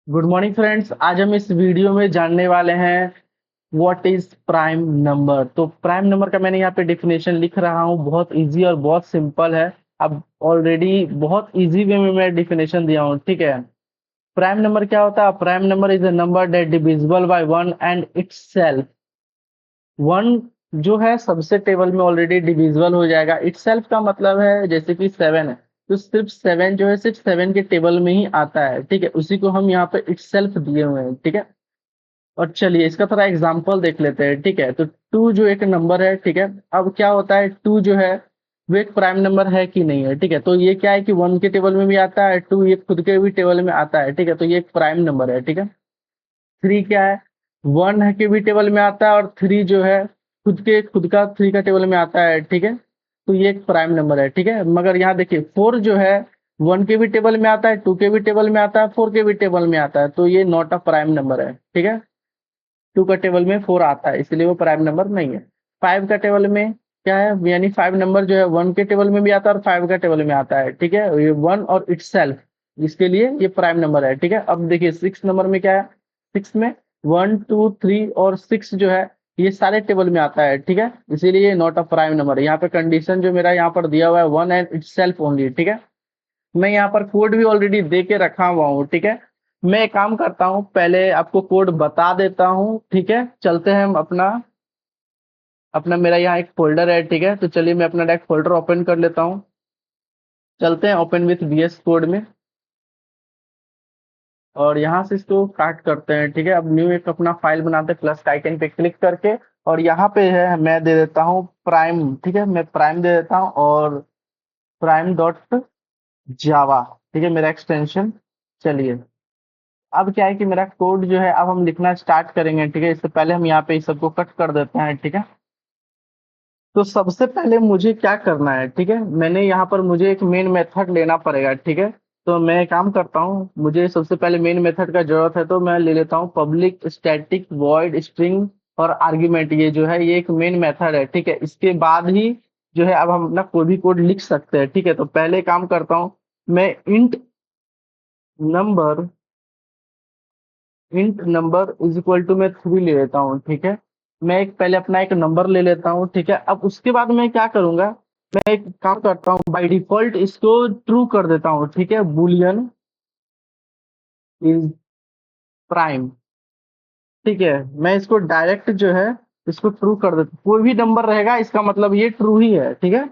Good morning friends. आज हम इस वीडियो में जानने वाले हैं व्हाट इज प्राइम नंबर। तो प्राइम नंबर का मैंने यहाँ पे डिफिनेशन लिख रहा हूँ, बहुत इजी और बहुत सिंपल है। अब ऑलरेडी बहुत इजी वे में मैं डिफिनेशन दिया हूँ, ठीक है। प्राइम नंबर क्या होता है? Prime number is a number that divisible by one and itself. One जो है सबसे टेबल में ऑलरेडी डिविजिबल हो जाएगा। इटसेल्फ का मतलब है जैसे कि सेवन है, तो सिर्फ सेवन जो है सिर्फ सेवन के टेबल में ही आता है, ठीक है। उसी को हम यहाँ पे इटसेल्फ दिए हुए हैं, ठीक है। और चलिए इसका थोड़ा एग्जांपल देख लेते हैं, ठीक है। तो टू जो एक नंबर है, ठीक है। अब क्या होता है, टू जो है वो एक प्राइम नंबर है कि नहीं है, ठीक है। तो ये क्या है कि वन के टेबल में भी आता है, टू ये खुद के भी टेबल में आता है, ठीक है। तो ये एक प्राइम नंबर है, ठीक है। थ्री क्या है, वन है के भी टेबल में आता है, और थ्री जो है खुद का थ्री का टेबल में आता है, ठीक है। तो ये एक प्राइम नंबर है, ठीक है। मगर यहाँ देखिए फोर जो है वन के भी टेबल में आता है, टू के भी टेबल में आता है, फोर के भी टेबल में आता है, तो ये नॉट अ प्राइम नंबर है, ठीक है। टू का टेबल में फोर आता है, इसलिए वो प्राइम नंबर नहीं है। फाइव का टेबल में क्या है, यानी फाइव नंबर जो है वन के टेबल में भी आता है और फाइव का टेबल में आता है, ठीक है। ये वन और इटसेल्फ, इसके लिए ये प्राइम नंबर है, ठीक है। अब देखिए सिक्स नंबर में क्या है, सिक्स में वन टू थ्री और सिक्स जो है ये सारे टेबल में आता है, ठीक है। इसीलिए ये नॉट अ प्राइम नंबर है। यहाँ पे कंडीशन जो मेरा यहाँ पर दिया हुआ है वन एंड इटसेल्फ ओनली, ठीक है। मैं यहाँ पर कोड भी ऑलरेडी दे के रखा हुआ हूँ, ठीक है। मैं एक काम करता हूँ, पहले आपको कोड बता देता हूँ, ठीक है। चलते हैं हम अपना अपना मेरा यहाँ एक फोल्डर है, ठीक है। तो चलिए मैं अपना डायरेक्ट फोल्डर ओपन कर लेता हूँ। चलते हैं ओपन विथ बीएस कोड में, और यहाँ से इसको काट करते हैं, ठीक है। अब न्यू एक अपना फाइल बनाते हैं प्लस का आइकन पे क्लिक करके, और यहाँ पे है मैं दे देता हूँ प्राइम, ठीक है। मैं प्राइम दे देता हूँ और प्राइम डॉट जावा, ठीक है मेरा एक्सटेंशन। चलिए अब क्या है कि मेरा कोड जो है अब हम लिखना स्टार्ट करेंगे, ठीक है। इससे पहले हम यहाँ पे इस सबको कट कर देते हैं, ठीक है। तो सबसे पहले मुझे क्या करना है, ठीक है। मैंने यहाँ पर मुझे एक मेन मेथड लेना पड़ेगा, ठीक है। तो मैं एक काम करता हूँ, मुझे सबसे पहले मेन मेथड का जरूरत है, तो मैं ले लेता हूँ पब्लिक स्टैटिक वॉइड स्ट्रिंग और आर्ग्यूमेंट। ये जो है ये एक मेन मेथड है, ठीक है। इसके बाद ही जो है अब हम अपना कोई भी कोड लिख सकते हैं, ठीक है। तो पहले काम करता हूँ, मैं number int number is equal to मैं थ्री ले लेता हूँ, ठीक है। मैं एक पहले अपना एक नंबर ले लेता हूँ, ठीक है। अब उसके बाद मैं क्या करूंगा, मैं एक काम करता हूँ, बाय डिफॉल्ट इसको ट्रू कर देता हूँ, ठीक है। बुलियन इज प्राइम, ठीक है। मैं इसको डायरेक्ट जो है इसको ट्रू कर देता हूँ, कोई भी नंबर रहेगा इसका मतलब ये ट्रू ही है, ठीक है।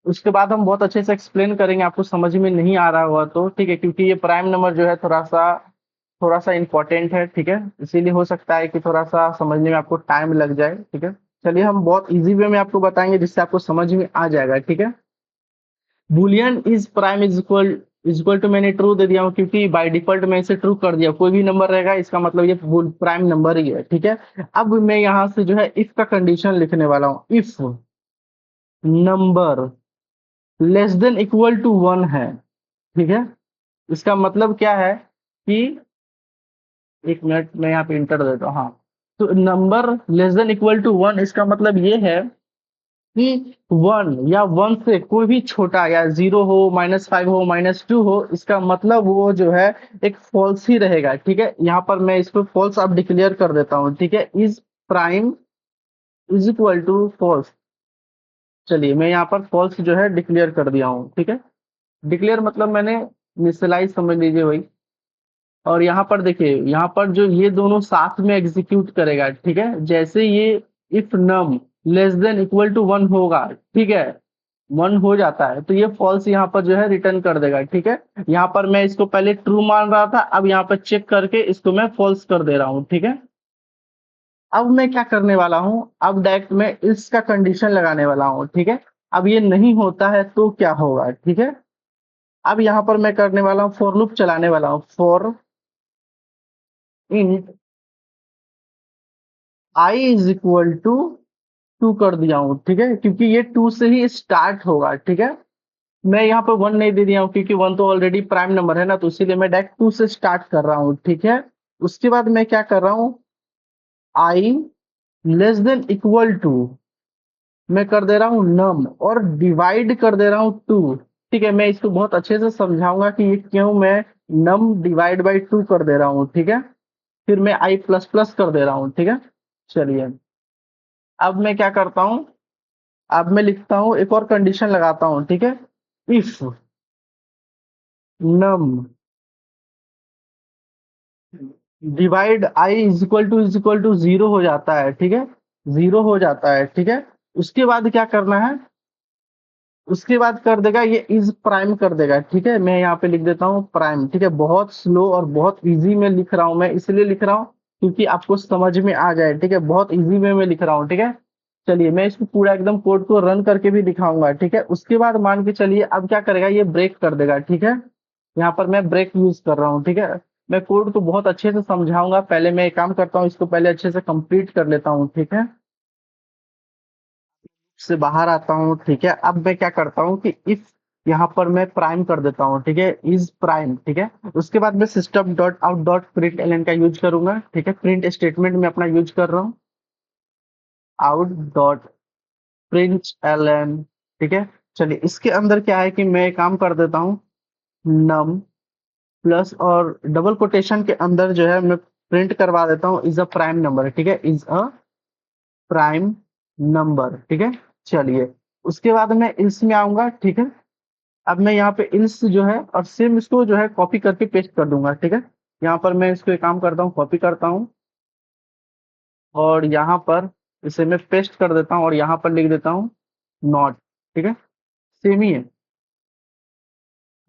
उसके बाद हम बहुत अच्छे से एक्सप्लेन करेंगे, आपको समझ में नहीं आ रहा हुआ तो, ठीक है। क्योंकि ये प्राइम नंबर जो है थोड़ा सा इंपॉर्टेंट है, ठीक है। इसीलिए हो सकता है कि थोड़ा सा समझने में आपको टाइम लग जाए, ठीक है। चलिए हम बहुत इजी वे में आपको बताएंगे जिससे आपको समझ में आ जाएगा, ठीक है। Boolean is prime is equal to मैंने ट्रू दे दिया हूँ, क्योंकि बाय डिफॉल्ट मैं इसे ट्रू कर दिया। कोई भी नंबर रहेगा इसका मतलब ये प्राइम नंबर ही है, ठीक है। अब मैं यहाँ से जो है इफ का कंडीशन लिखने वाला हूँ। If number less than equal to one है, ठीक है। इसका मतलब क्या है कि एक मिनट में यहाँ पे इंटर देता हूँ, हाँ। तो number less than equal to one, इसका मतलब ये है कि वन या वन से कोई भी छोटा, या जीरो हो, माइनस फाइव हो, माइनस टू हो, इसका मतलब वो जो है एक फॉल्स ही रहेगा, ठीक है। यहाँ पर मैं इसको फॉल्स अब डिक्लेयर कर देता हूँ, ठीक है। Is prime is equal to false. चलिए मैं यहाँ पर फॉल्स जो है डिक्लेयर कर दिया हूँ, ठीक है। डिक्लेयर मतलब मैंने इनिशियलाइज समझ लीजिए वही। और यहाँ पर देखिए, यहाँ पर जो ये दोनों साथ में एग्जीक्यूट करेगा, ठीक है। जैसे ये if num less than equal to one होगा, ठीक है, वन हो जाता है, तो ये फॉल्स यहाँ पर जो है रिटर्न कर देगा, ठीक है। यहाँ पर मैं इसको पहले ट्रू मान रहा था, अब यहाँ पर चेक करके इसको मैं फॉल्स कर दे रहा हूँ, ठीक है। अब मैं क्या करने वाला हूँ, अब डायरेक्ट मैं इसका कंडीशन लगाने वाला हूँ, ठीक है। अब ये नहीं होता है तो क्या होगा, ठीक है। अब यहाँ पर मैं करने वाला हूँ फॉर लूप चलाने वाला हूँ, for int i is equal to two कर दिया हूँ, ठीक है। क्योंकि ये टू से ही स्टार्ट होगा, ठीक है। मैं यहाँ पर वन नहीं दे दिया हूँ क्योंकि वन तो ऑलरेडी प्राइम नंबर है ना, तो इसीलिए मैं डायरेक्ट टू से स्टार्ट कर रहा हूँ, ठीक है। उसके बाद मैं क्या कर रहा हूँ, आई लेस देन इक्वल टू मैं कर दे रहा हूँ नम, और डिवाइड कर दे रहा हूँ टू, ठीक है। मैं इसको बहुत अच्छे से समझाऊंगा कि ये क्यों मैं नम डिवाइड बाई 2 कर दे रहा हूँ, ठीक है। फिर मैं आई प्लस प्लस कर दे रहा हूँ, ठीक है। चलिए, अब मैं क्या करता हूँ, अब मैं लिखता हूँ, एक और कंडीशन लगाता हूँ, ठीक है। If num divide i is equal to 0 हो जाता है, ठीक है। 0 हो जाता है, ठीक है। उसके बाद क्या करना है, उसके बाद कर देगा ये इज प्राइम कर देगा, ठीक है। मैं यहाँ पे लिख देता हूँ प्राइम, ठीक है। बहुत स्लो और बहुत इजी में लिख रहा हूँ, मैं इसलिए लिख रहा हूँ क्योंकि आपको समझ में आ जाए, ठीक है। बहुत इजी वे में लिख रहा हूँ, ठीक है। चलिए, मैं इसको पूरा एकदम कोड को रन करके भी दिखाऊंगा, ठीक है। उसके बाद मान के चलिए अब क्या करेगा, ये ब्रेक कर देगा, ठीक है। यहाँ पर मैं ब्रेक यूज कर रहा हूँ, ठीक है। मैं कोड को बहुत अच्छे से समझाऊंगा, पहले मैं एक काम करता हूँ, इसको पहले अच्छे से कंप्लीट कर लेता हूँ, ठीक है। से बाहर आता हूँ, ठीक है। अब मैं क्या करता हूँ कि इफ यहाँ पर मैं प्राइम कर देता हूँ, ठीक है। इज प्राइम, ठीक है। उसके बाद मैं system dot out dot println का यूज करूंगा, ठीक है। प्रिंट स्टेटमेंट में अपना यूज कर रहा हूँ, आउट डॉट प्रिंट एलन, ठीक है। चलिए, इसके अंदर क्या है कि मैं काम कर देता हूँ, नम प्लस और डबल कोटेशन के अंदर जो है मैं प्रिंट करवा देता हूँ, इज अ प्राइम नंबर, ठीक है। इज अ प्राइम नंबर, ठीक है। चलिए, उसके बाद मैं इल्स में आऊंगा, ठीक है। अब मैं यहाँ पे इल्स जो है और सेम इसको जो है कॉपी करके पेस्ट कर दूंगा, ठीक है। यहाँ पर मैं इसको एक काम करता हूँ, कॉपी करता हूँ और यहाँ पर इसे मैं पेस्ट कर देता हूँ और यहाँ पर लिख देता हूँ नॉट, ठीक है। सेम ही है।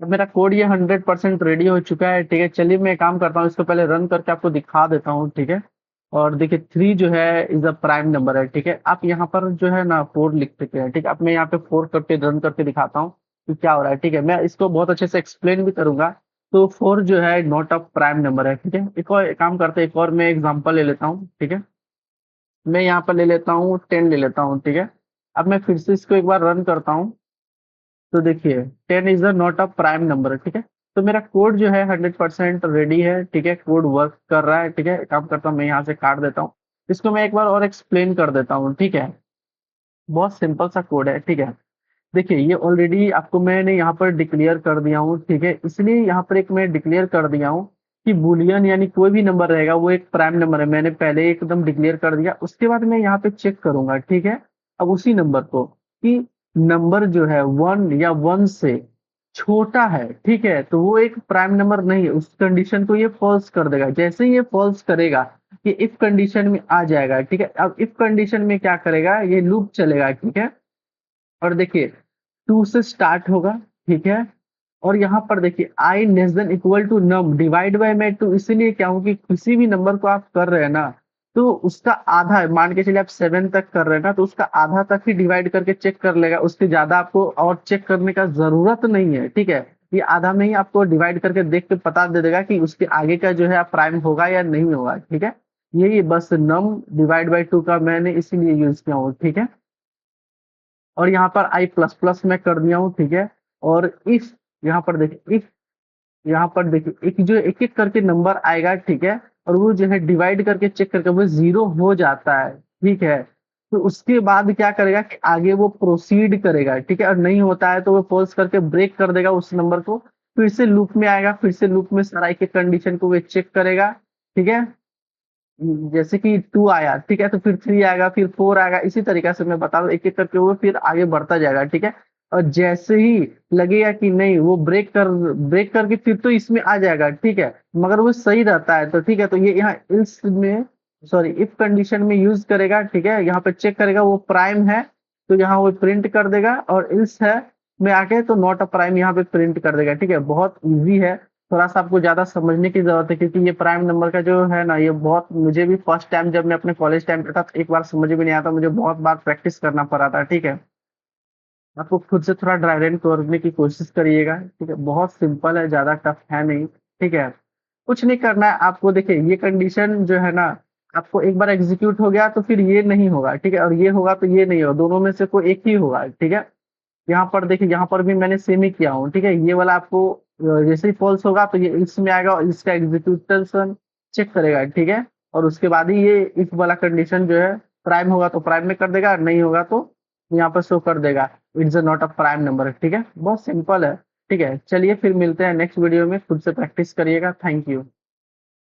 अब मेरा कोड ये 100% रेडी हो चुका है, ठीक है। चलिए, मैं एक काम करता हूँ, इसको पहले रन करके आपको दिखा देता हूँ, ठीक है। और देखिए 3 जो है इज अ प्राइम नंबर है, ठीक है। आप यहाँ पर जो है ना 4 लिख सकते हैं, ठीक है। अब मैं यहाँ पे 4 करके रन करके दिखाता हूँ कि क्या हो रहा है, ठीक है। मैं इसको बहुत अच्छे से एक्सप्लेन भी करूंगा। तो 4 जो है नॉट अ प्राइम नंबर है, ठीक है। एक और एक काम करते हैं, एक और मैं एग्जाम्पल ले लेता हूँ, ठीक है। मैं यहाँ पर ले लेता हूँ 10 ले लेता हूँ, ठीक है। अब मैं फिर से इसको एक बार रन करता हूँ, तो देखिए 10 is not a prime number, ठीक है। तो मेरा कोड जो है 100% रेडी है, ठीक है। कोड वर्क कर रहा है, ठीक है। एक काम करता हूँ, मैं यहाँ से काट देता हूँ, इसको मैं एक बार और एक्सप्लेन कर देता हूँ, ठीक है। बहुत सिंपल सा कोड है, ठीक है। देखिए, ये ऑलरेडी आपको मैंने यहाँ पर डिक्लेयर कर दिया हूँ, ठीक है। इसलिए यहाँ पर एक मैं डिक्लेयर कर दिया हूँ कि बुलियन यानी कोई भी नंबर रहेगा वो एक प्राइम नंबर है, मैंने पहले एकदम डिक्लेयर कर दिया। उसके बाद मैं यहाँ पे चेक करूंगा, ठीक है। अब उसी नंबर को कि नंबर जो है 1 या 1 से छोटा है, ठीक है, तो वो एक प्राइम नंबर नहीं है। उस कंडीशन को ये फॉल्स कर देगा। जैसे ही ये फॉल्स करेगा, ये इफ कंडीशन में आ जाएगा, ठीक है। अब इफ कंडीशन में क्या करेगा, ये लूप चलेगा, ठीक है। और देखिए 2 से स्टार्ट होगा, ठीक है। और यहाँ पर देखिए I less than equal to num divide by मैं 2, इसीलिए क्या हो कि किसी भी नंबर को आप कर रहे हैं ना, तो उसका आधा है, मान के चलिए आप 7 तक कर रहे हैं ना, तो उसका आधा तक ही डिवाइड करके चेक कर लेगा। उसके ज्यादा आपको और चेक करने का जरूरत नहीं है, ठीक है। ये आधा में ही आपको डिवाइड करके देख के पता दे देगा कि उसके आगे का जो है प्राइम होगा या नहीं होगा, ठीक है। यही बस नम डिवाइड बाय 2 का मैंने इसीलिए यूज किया हूँ, ठीक है। और यहाँ पर आई प्लस प्लस में कर दिया हूँ, ठीक है। और इफ यहाँ पर देखिए, इफ यहाँ पर देखिए एक जो एक एक करके नंबर आएगा, ठीक है। और वो जो है डिवाइड करके चेक करके वो 0 हो जाता है, ठीक है। तो उसके बाद क्या करेगा कि आगे वो प्रोसीड करेगा, ठीक है। और नहीं होता है तो वो फॉल्स करके ब्रेक कर देगा उस नंबर को, फिर से लूप में आएगा, फिर से लूप में सारा एक एक कंडीशन को वो चेक करेगा, ठीक है। जैसे कि 2 आया, ठीक है, तो फिर 3 आएगा, फिर 4 आएगा। इसी तरीके से मैं बता रहा हूँ, एक एक करके वो फिर आगे बढ़ता जाएगा, ठीक है। और जैसे ही लगेगा कि नहीं वो ब्रेक करके फिर तो इसमें आ जाएगा, ठीक है। मगर वो सही रहता है तो ठीक है, तो ये यहाँ इल्स में, सॉरी, इफ कंडीशन में यूज करेगा, ठीक है। यहाँ पे चेक करेगा वो प्राइम है तो यहाँ वो प्रिंट कर देगा, और इल्स है में आके तो नॉट अ प्राइम यहाँ पे प्रिंट कर देगा, ठीक है। बहुत इजी है। थोड़ा सा आपको ज्यादा समझने की जरूरत है, क्योंकि ये प्राइम नंबर का जो है ना, ये बहुत, मुझे भी फर्स्ट टाइम जब मैं अपने कॉलेज टाइम पे था तो एक बार समझ में नहीं आता, मुझे बहुत बार प्रैक्टिस करना पड़ा था, ठीक है। आपको खुद से थोड़ा ड्राई रन करने की कोशिश करिएगा, ठीक है। बहुत सिंपल है, ज्यादा टफ है नहीं, ठीक है। कुछ नहीं करना है आपको। देखिए ये कंडीशन जो है ना, आपको एक बार एग्जीक्यूट हो गया तो फिर ये नहीं होगा, ठीक है। और ये होगा तो ये नहीं होगा, दोनों में से कोई एक ही होगा, ठीक है। यहाँ पर देखिए, यहाँ पर भी मैंने सेम ही किया हूँ, ठीक है। ये वाला आपको जैसे ही फॉल्स होगा तो ये इसमें आएगा और इसका एग्जीक्यूशन चेक करेगा, ठीक है। और उसके बाद ही ये इफ वाला कंडीशन जो है प्राइम होगा तो प्राइम में कर देगा, और नहीं होगा तो यहाँ पर शो कर देगा it's not a prime number, ठीक है। बहुत सिंपल है, ठीक ठीक है, चलिए फिर मिलते हैं नेक्स्ट वीडियो में, खुद से प्रैक्टिस करिएगा। Thank you.